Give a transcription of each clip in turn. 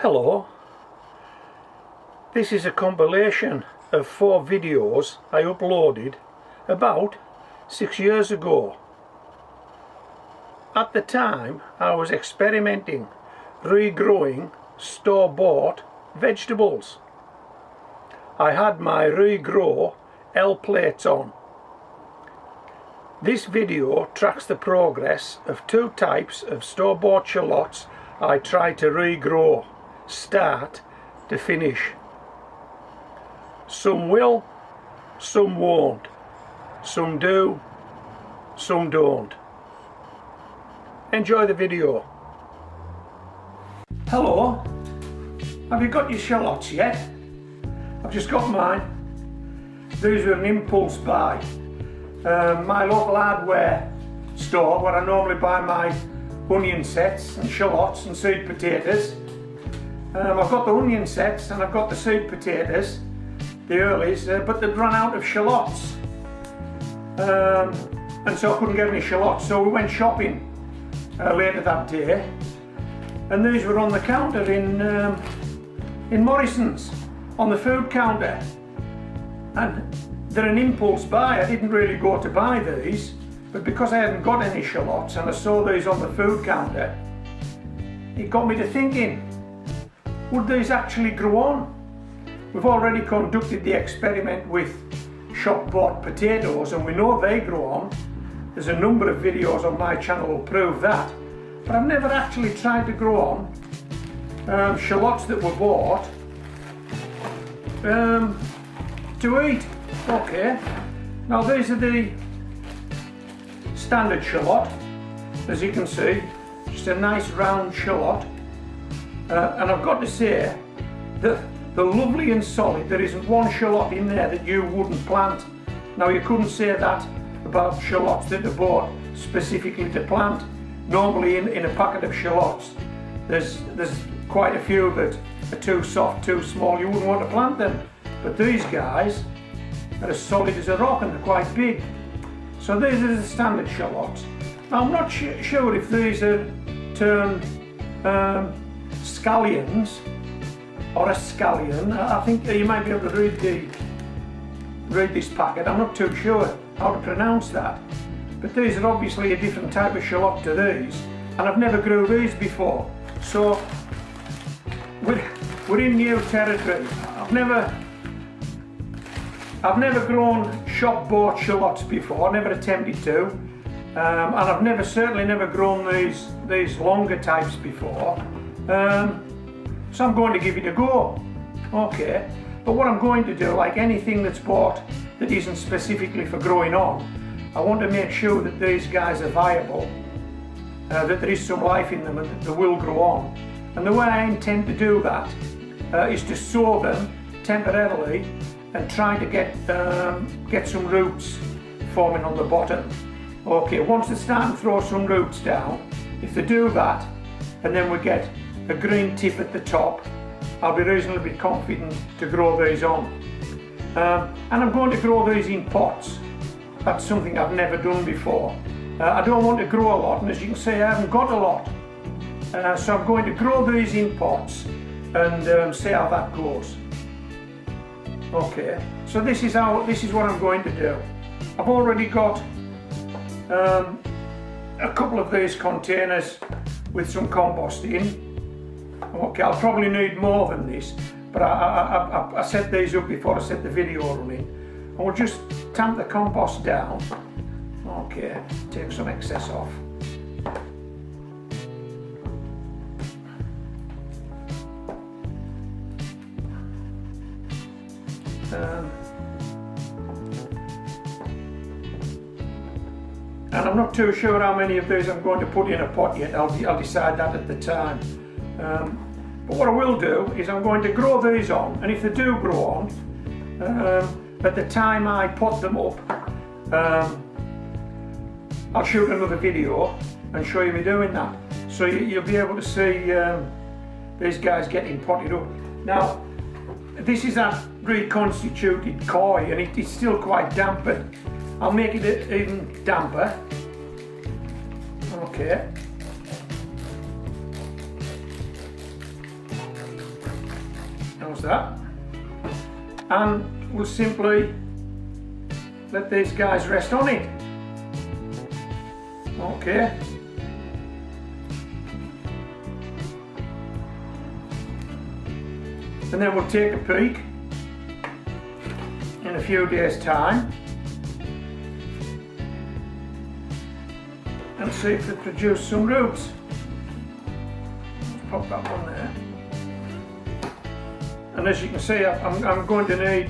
Hello, this is a compilation of 4 videos I uploaded about 6 years ago. At the time I was experimenting regrowing store-bought vegetables. I had my Regrow L plates on. This video tracks the progress of 2 types of store-bought shallots I try to regrow, start to finish. Some will, some won't. Some do, some don't. Enjoy the video. Hello, have you got your shallots yet? I've just got mine. These were an impulse buy. My local hardware store where I normally buy my onion sets and shallots and sweet potatoes. I've got the onion sets and I've got the sweet potatoes, the earlies, but they'd run out of shallots. And so I couldn't get any shallots, so we went shopping later that day, and these were on the counter in Morrison's, on the food counter. And they're an impulse buy. I didn't really go to buy these, but because I hadn't got any shallots and I saw these on the food counter, it got me to thinking, would these actually grow on? We've already conducted the experiment with shop-bought potatoes and we know they grow on. There's a number of videos on my channel will prove that, but I've never actually tried to grow on shallots that were bought to eat. Okay, now these are the standard shallot, as you can see, just a nice round shallot, and I've got to say that they're lovely and solid. There isn't one shallot in there that you wouldn't plant. Now you couldn't say that about shallots that are bought specifically to plant. Normally in a packet of shallots there's quite a few that are too soft, too small, you wouldn't want to plant them, but these guys are as solid as a rock and they're quite big. So these are the standard shallots. Now I'm not sure if these are termed scallions or a scallion. I think you might be able to read this packet. I'm not too sure how to pronounce that. But these are obviously a different type of shallot to these, and I've never grew these before. So we're in new territory. I've never grown shop-bought shallots before, never attempted to, and I've certainly never grown these longer types before. So I'm going to give it a go. Okay, but what I'm going to do, like anything that's bought that isn't specifically for growing on, I want to make sure that these guys are viable, that there is some life in them and that they will grow on. And the way I intend to do that is to sow them temporarily and try to get some roots forming on the bottom. Okay, once they start to throw some roots down, if they do that and then we get a green tip at the top, I'll be reasonably confident to grow these on. And I'm going to grow these in pots. That's something I've never done before. I don't want to grow a lot, and as you can see I haven't got a lot. So I'm going to grow these in pots and see how that goes. Okay, so this is what I'm going to do. I've already got a couple of these containers with some compost in. Okay, I'll probably need more than this, but I set these up before I set the video running. And we'll just tamp the compost down. Okay, take some excess off. And I'm not too sure how many of these I'm going to put in a pot yet. I'll decide that at the time. But what I will do is I'm going to grow these on, and if they do grow on, at the time I pot them up, I'll shoot another video and show you me doing that. So you'll be able to see these guys getting potted up. Now, this is a reconstituted koi and it's still quite damp, but I'll make it even damper. Okay. close that, and we'll simply let these guys rest on it. Okay. And then we'll take a peek in a few days' time and see if they produce some roots. Pop that one there. And as you can see, I'm going to need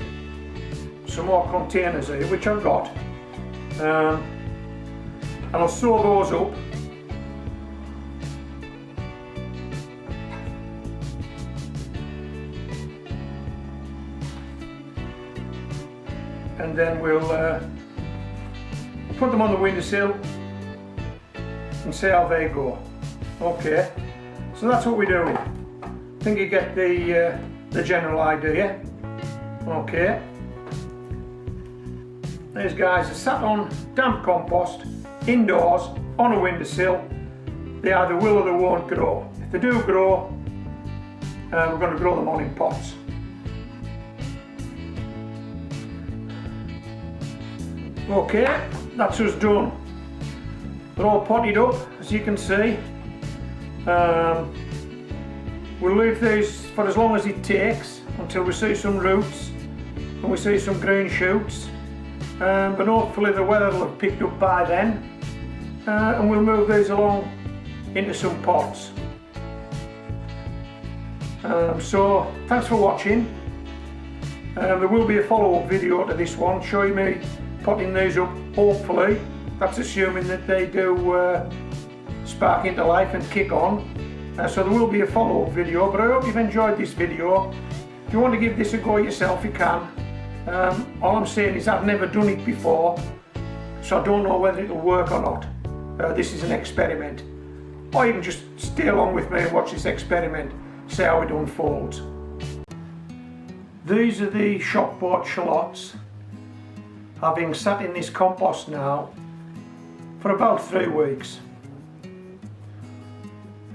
some more containers here, which I've got. And I'll sew those up. And then we'll put them on the windowsill and see how they go. Okay, so that's what we're doing. I think you get the general idea. Okay, these guys are sat on damp compost indoors on a windowsill. They either will or they won't grow. If they do grow, we're going to grow them on in pots. Okay, that's us done. They're all potted up, as you can see. We'll leave these for as long as it takes until we see some roots and we see some green shoots. But hopefully the weather will have picked up by then, and we'll move these along into some pots. So thanks for watching. There will be a follow-up video to this one showing me potting these up, hopefully. That's assuming that they do spark into life and kick on. So there will be a follow-up video, but I hope you've enjoyed this video. If you want to give this a go yourself, you can. All I'm saying is I've never done it before, so I don't know whether it'll work or not. This is an experiment. Or you can just stay along with me and watch this experiment, see how it unfolds. These are the shop bought shallots, having sat in this compost now for about 3 weeks.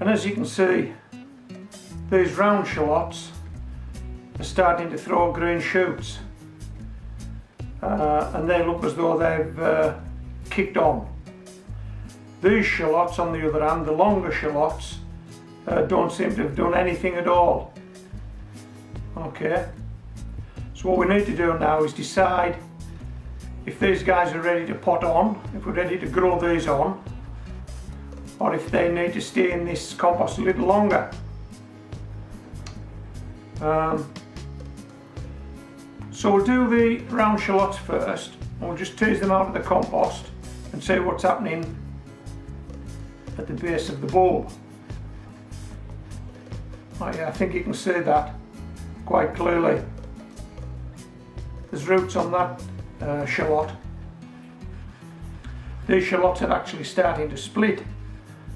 And as you can see, these round shallots are starting to throw green shoots, and they look as though they've kicked on. These shallots, on the other hand, the longer shallots, don't seem to have done anything at all. Okay, so what we need to do now is decide if these guys are ready to pot on, if we're ready to grow these on, or if they need to stay in this compost a little longer. So we'll do the round shallots first, and we'll just tease them out of the compost and see what's happening at the base of the bulb. Oh yeah, I think you can see that quite clearly. There's roots on that shallot. These shallots are actually starting to split.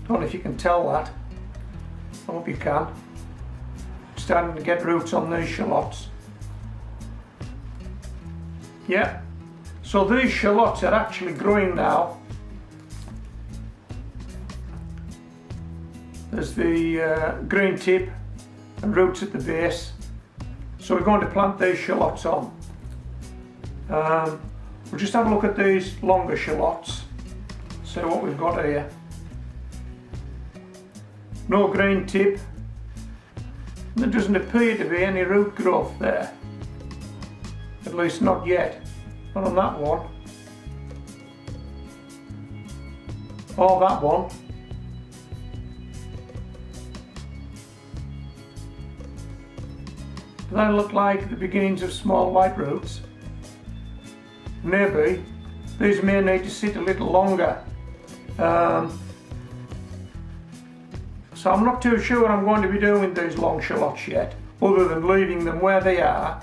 Don't know if you can tell that. I hope you can. Starting to get roots on these shallots. Yeah, so these shallots are actually growing now. There's the green tip and roots at the base. So we're going to plant these shallots on. We'll just have a look at these longer shallots, see what we've got here. No green tip. There doesn't appear to be any root growth there. At least not yet. Not on that one. Or that one. They look like the beginnings of small white roots. Maybe these may need to sit a little longer. So I'm not too sure what I'm going to be doing with these long shallots yet, other than leaving them where they are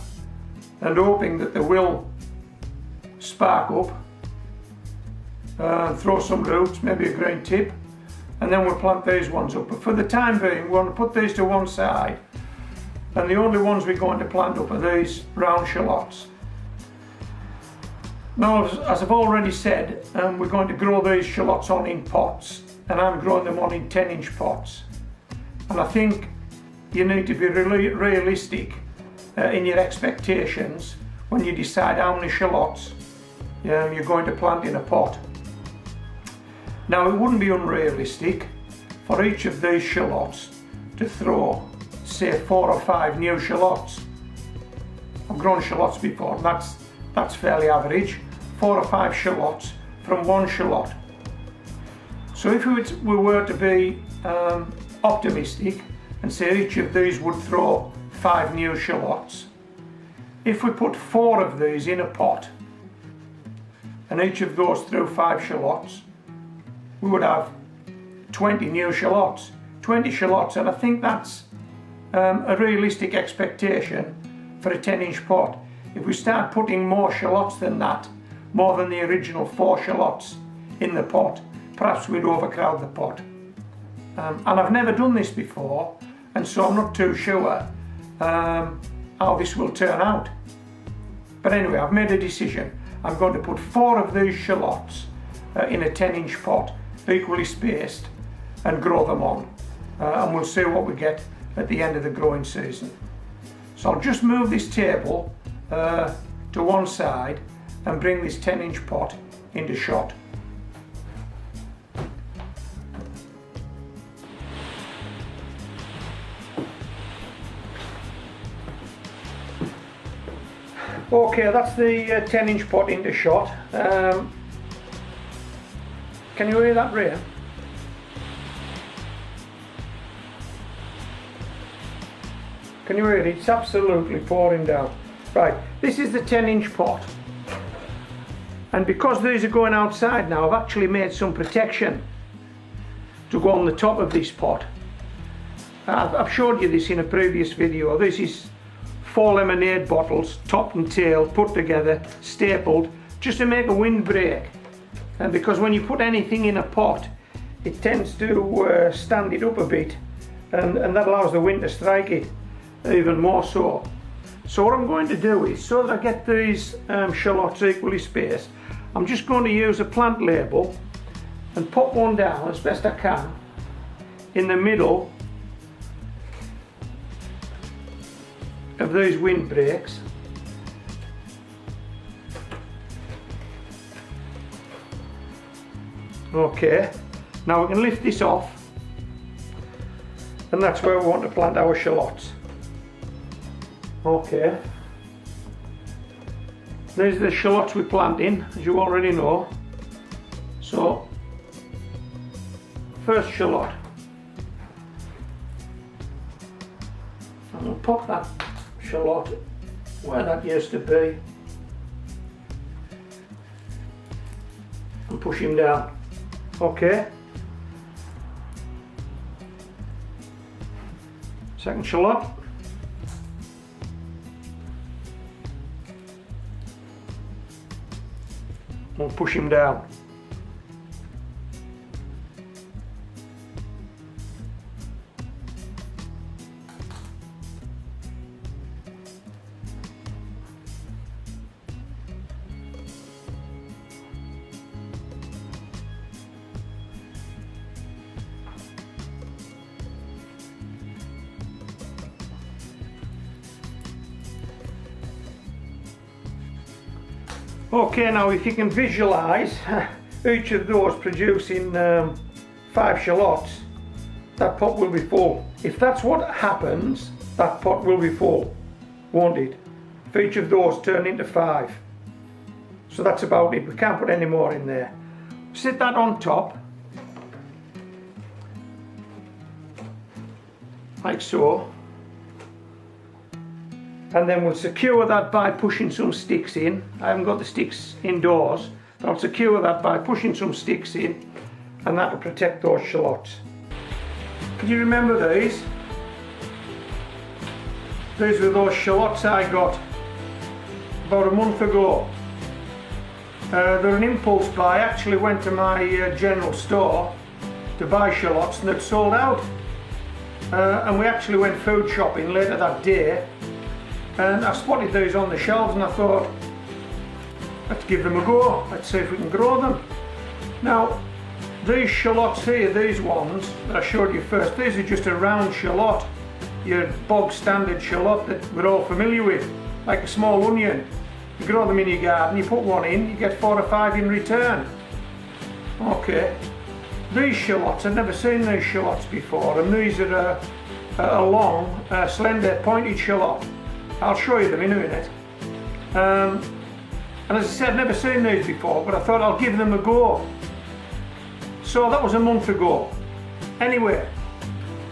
and hoping that they will spark up, throw some roots, maybe a green tip, and then we'll plant these ones up. But for the time being, we're going to put these to one side, and the only ones we're going to plant up are these round shallots. Now, as I've already said, we're going to grow these shallots on in pots, and I'm growing them on in 10-inch pots. And I think you need to be really realistic in your expectations when you decide how many shallots you're going to plant in a pot. Now, it wouldn't be unrealistic for each of these shallots to throw, say, 4 or 5 new shallots. I've grown shallots before, and that's fairly average. 4 or 5 shallots from one shallot. So if we were to be optimistic and say each of these would throw 5 new shallots, if we put 4 of these in a pot and each of those threw 5 shallots, we would have 20 new shallots. 20 shallots, and I think that's a realistic expectation for a 10-inch pot. If we start putting more shallots than that, more than the original 4 shallots in the pot, perhaps we'd overcrowd the pot. And I've never done this before, and so I'm not too sure how this will turn out. But anyway, I've made a decision. I'm going to put 4 of these shallots in a 10-inch pot, equally spaced, and grow them on. And we'll see what we get at the end of the growing season. So I'll just move this table to one side and bring this 10-inch pot into shot. Okay, that's the 10-inch pot into shot. Can you hear that rain? Can you hear it? It's absolutely pouring down. Right, this is the 10-inch pot. And because these are going outside now, I've actually made some protection to go on the top of this pot. I've showed you this in a previous video. This is 4 lemonade bottles, top and tail, put together, stapled, just to make a windbreak. And because when you put anything in a pot, it tends to stand it up a bit, and that allows the wind to strike it even more so. So what I'm going to do is, so that I get these shallots equally spaced, I'm just going to use a plant label and pop one down as best I can in the middle of these windbreaks. Okay, now we can lift this off, and that's where we want to plant our shallots. Okay, these are the shallots we plant in, as you already know. So, first shallot, and we'll pop that shallot where that used to be and push him down. Okay, second shallot, we'll push him down. Okay, now if you can visualise each of those producing 5 shallots, that pot will be full. If that's what happens, that pot will be full, won't it? If each of those turn into 5. So that's about it, we can't put any more in there. Sit that on top, like so. And then we'll secure that by pushing some sticks in. I haven't got the sticks indoors, but I'll secure that by pushing some sticks in, and that will protect those shallots. Can you remember these? These were those shallots I got about a month ago. They're an impulse buy. I actually went to my general store to buy shallots, and they'd sold out. And we actually went food shopping later that day. And I spotted these on the shelves, and I thought, let's give them a go, let's see if we can grow them. Now, these shallots here, these ones that I showed you first, these are just a round shallot. your bog standard shallot that we're all familiar with, like a small onion. You grow them in your garden, you put one in, you get 4 or 5 in return. Okay, these shallots, I've never seen these shallots before, and these are a long, slender, pointed shallot. I'll show you them in a minute. And as I said, I've never seen these before, but I thought I'll give them a go. So that was a month ago. Anyway,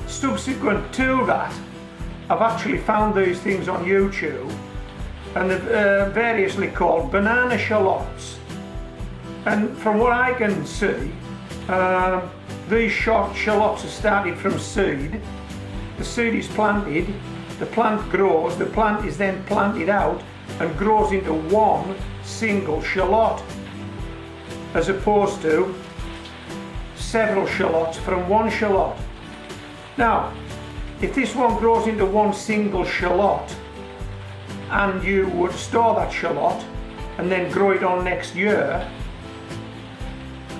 subsequent to that, I've actually found these things on YouTube, and they're variously called banana shallots. And from what I can see, these shallots are started from seed. The seed is planted, the plant grows, the plant is then planted out and grows into one single shallot, as opposed to several shallots from one shallot. Now, if this one grows into one single shallot and you would store that shallot and then grow it on next year,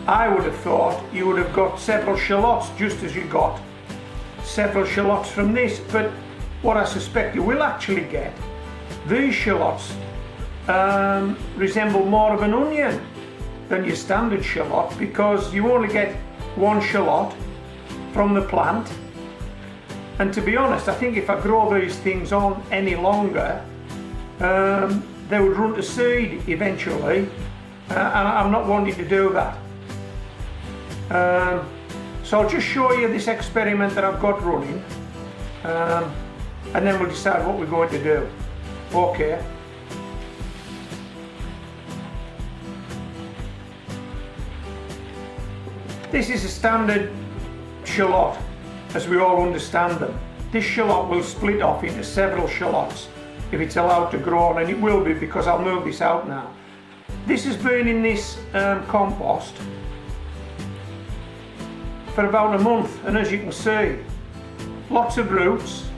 I would have thought you would have got several shallots, just as you got several shallots from this. But what I suspect you will actually get, these shallots resemble more of an onion than your standard shallot, because you only get one shallot from the plant. And to be honest, I think if I grow these things on any longer, they would run to seed eventually, and I'm not wanting to do that. So I'll just show you this experiment that I've got running, and then we'll decide what we're going to do. Okay. This is a standard shallot, as we all understand them. This shallot will split off into several shallots if it's allowed to grow on, and it will be, because I'll move this out now. This has been in this compost for about a month, and as you can see, lots of roots,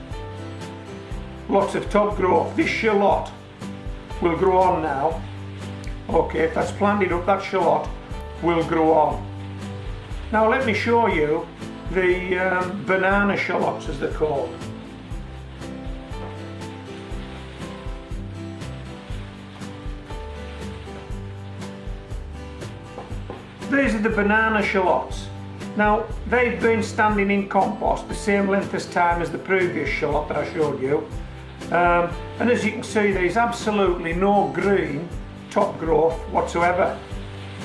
lots of top growth. This shallot will grow on now. Okay, if that's planted up, that shallot will grow on. Now let me show you the banana shallots, as they're called. These are the banana shallots. Now, they've been standing in compost the same length as time as the previous shallot that I showed you. And as you can see, there's absolutely no green top growth whatsoever.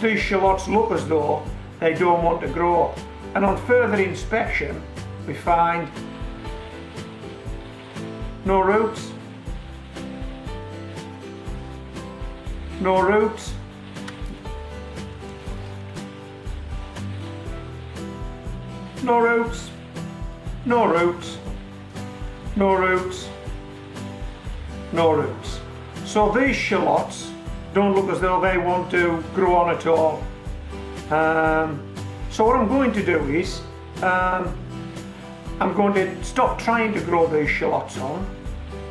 These shallots look as though they don't want to grow. And on further inspection, we find no roots, no roots, no roots, no roots, no roots, no roots. So these shallots don't look as though they want to grow on at all. So what I'm going to do is, I'm going to stop trying to grow these shallots on,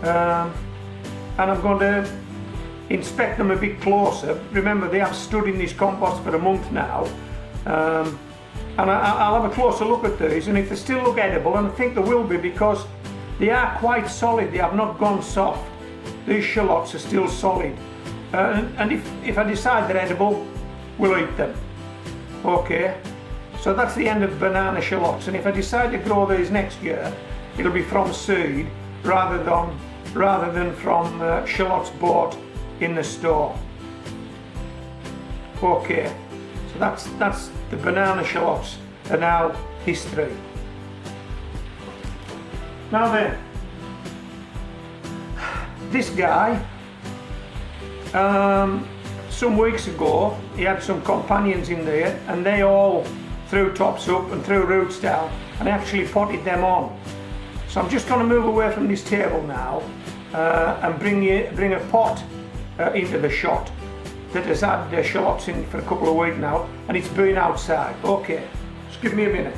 and I'm going to inspect them a bit closer. Remember, they have stood in this compost for a month now. And I'll have a closer look at these, and if they still look edible, and I think they will be, because they are quite solid, they have not gone soft. These shallots are still solid, and if I decide they're edible, we'll eat them. Okay, so that's the end of banana shallots, and if I decide to grow these next year, it'll be from seed rather than from shallots bought in the store. Okay, so that's the banana shallots are now history. Now then, this guy, some weeks ago, he had some companions in there, and they all threw tops up and threw roots down, and I actually potted them on. So I'm just going to move away from this table now and bring a pot into the shot that has had shallots in for a couple of weeks now, and it's been outside. Okay, just give me a minute.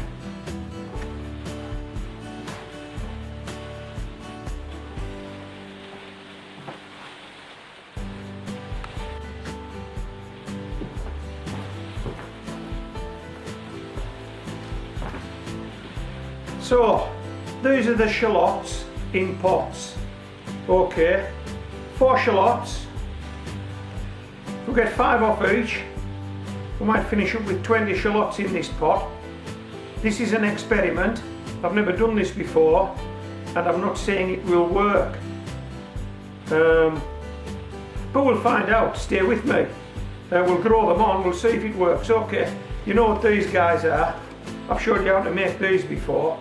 So, these are the shallots in pots. Okay, 4 shallots. We'll get 5 off each. We might finish up with 20 shallots in this pot. This is an experiment. I've never done this before, and I'm not saying it will work. But we'll find out. Stay with me. We'll grow them on. We'll see if it works. Okay. You know what these guys are. I've showed you how to make these before.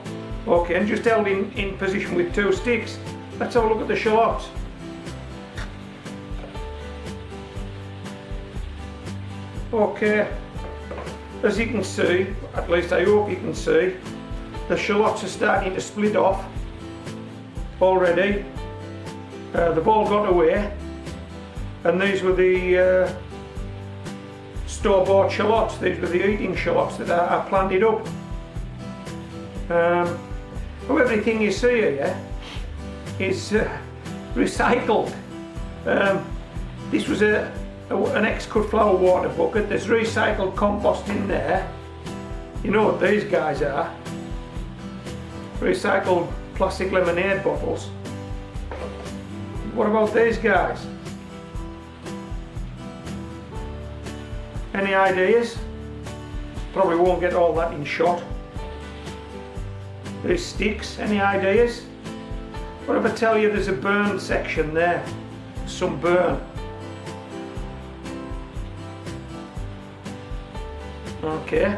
Okay, and just held in position with 2 sticks. Let's have a look at the shallots. Okay, as you can see, at least I hope you can see, the shallots are starting to split off already. They've all got away, and these were the store-bought shallots. These were the eating shallots that I planted up. Everything you see here is recycled. This was an ex-cut flower water bucket. There's recycled compost in there. You know what these guys are. Recycled plastic lemonade bottles. What about these guys? Any ideas? Probably won't get all that in shot. These sticks, any ideas? What if I tell you there's a burn section there? Some burn. Okay.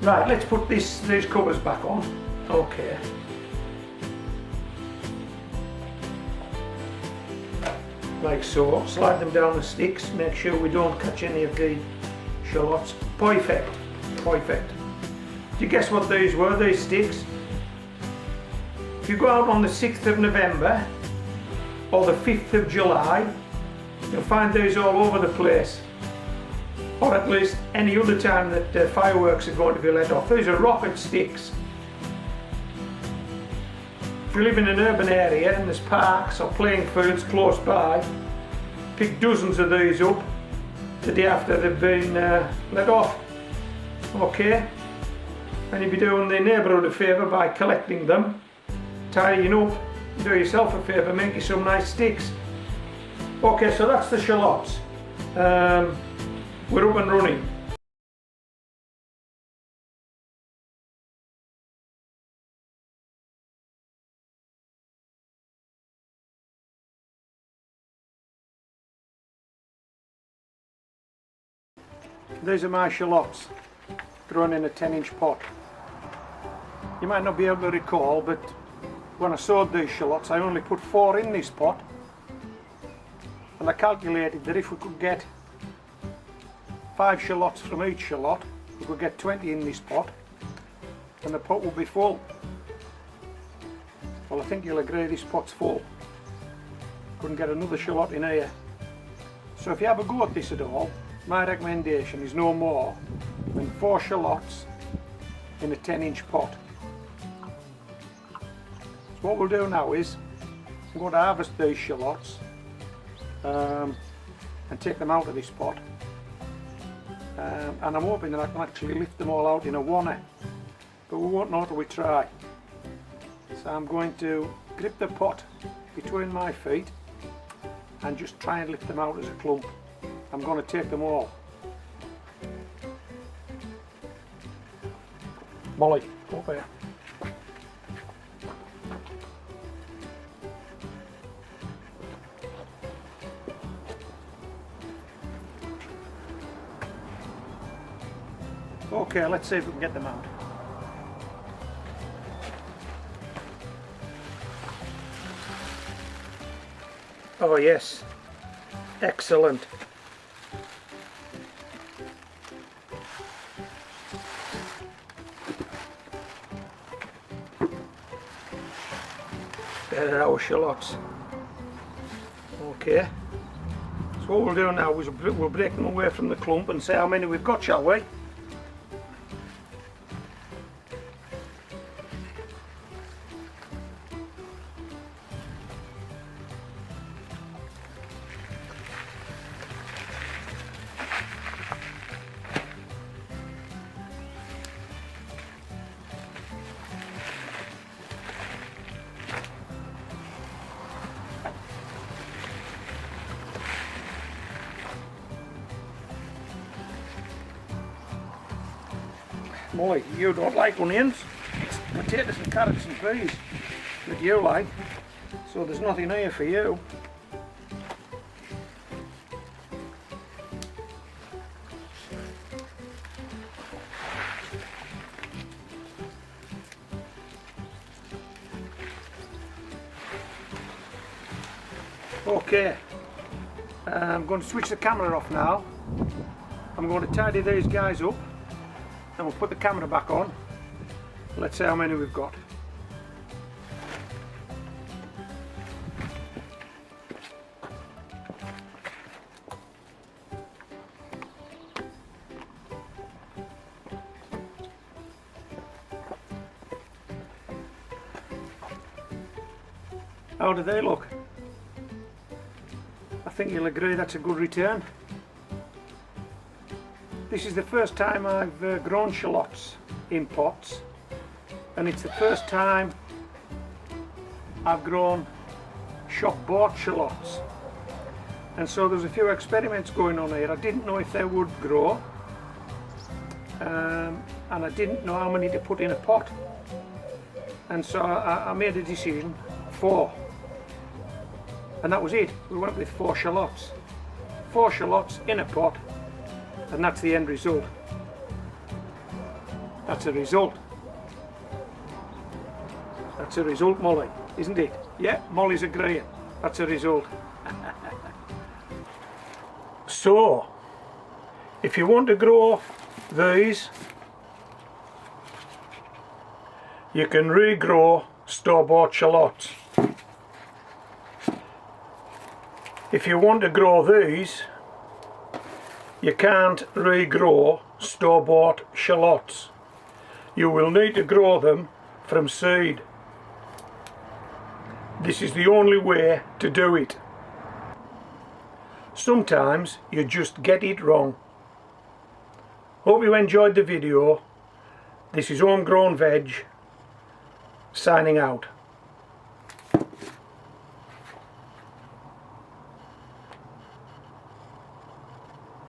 Right, let's put these covers back on. Okay. Like so. Slide them down the sticks. Make sure we don't catch any of the shallots. Perfect. Perfect. Do you guess what these were, these sticks? If you go out on the 6th of November or the 5th of July, you'll find these all over the place, or at least any other time that fireworks are going to be let off. These are rocket sticks. If you live in an urban area and there's parks or playing fields close by, pick dozens of these up the day after they've been let off. Okay, and you'll be doing the neighbourhood a favour by collecting them, tidying up, do yourself a favour, make you some nice sticks. Okay, so that's the shallots. We're up and running. These are my shallots, grown in a 10-inch pot. You might not be able to recall, but when I sowed these shallots, I only put 4 in this pot. And I calculated that if we could get 5 shallots from each shallot, we could get 20 in this pot, and the pot would be full. Well, I think you'll agree this pot's full. Couldn't get another shallot in here. So if you have a go at this at all, my recommendation is no more than 4 shallots in a 10-inch pot. So what we'll do now is, I'm going to harvest these shallots and take them out of this pot. And I'm hoping that I can actually lift them all out in a wanner, but we won't know till we try. So I'm going to grip the pot between my feet and just try and lift them out as a clump. I'm going to take them all. Molly, over here. Okay, let's see if we can get them out. Oh yes, excellent. There are our shallots. Okay, so what we'll do now is we'll break them away from the clump and see how many we've got, shall we? Molly, you don't like onions. It's potatoes and carrots and peas that you like, so there's nothing here for you. Okay, I'm going to switch the camera off now. I'm going to tidy these guys up and we'll put the camera back on. Let's see how many we've got. How do they look? I think you'll agree that's a good return. This is the first time I've grown shallots in pots, and it's the first time I've grown shop-bought shallots. And so there's a few experiments going on here. I didn't know if they would grow, and I didn't know how many to put in a pot. And so I made a decision, 4. And that was it. We went with 4 shallots. 4 shallots in a pot, and that's the end result. That's a result. That's a result, Molly, isn't it? Yeah, Molly's agreeing. That's a result. So, if you want to grow these, you can regrow store-bought shallots. If you want to grow these, you can't regrow store-bought shallots. You will need to grow them from seed. This is the only way to do it. Sometimes you just get it wrong. Hope you enjoyed the video. This is Homegrown Veg, signing out.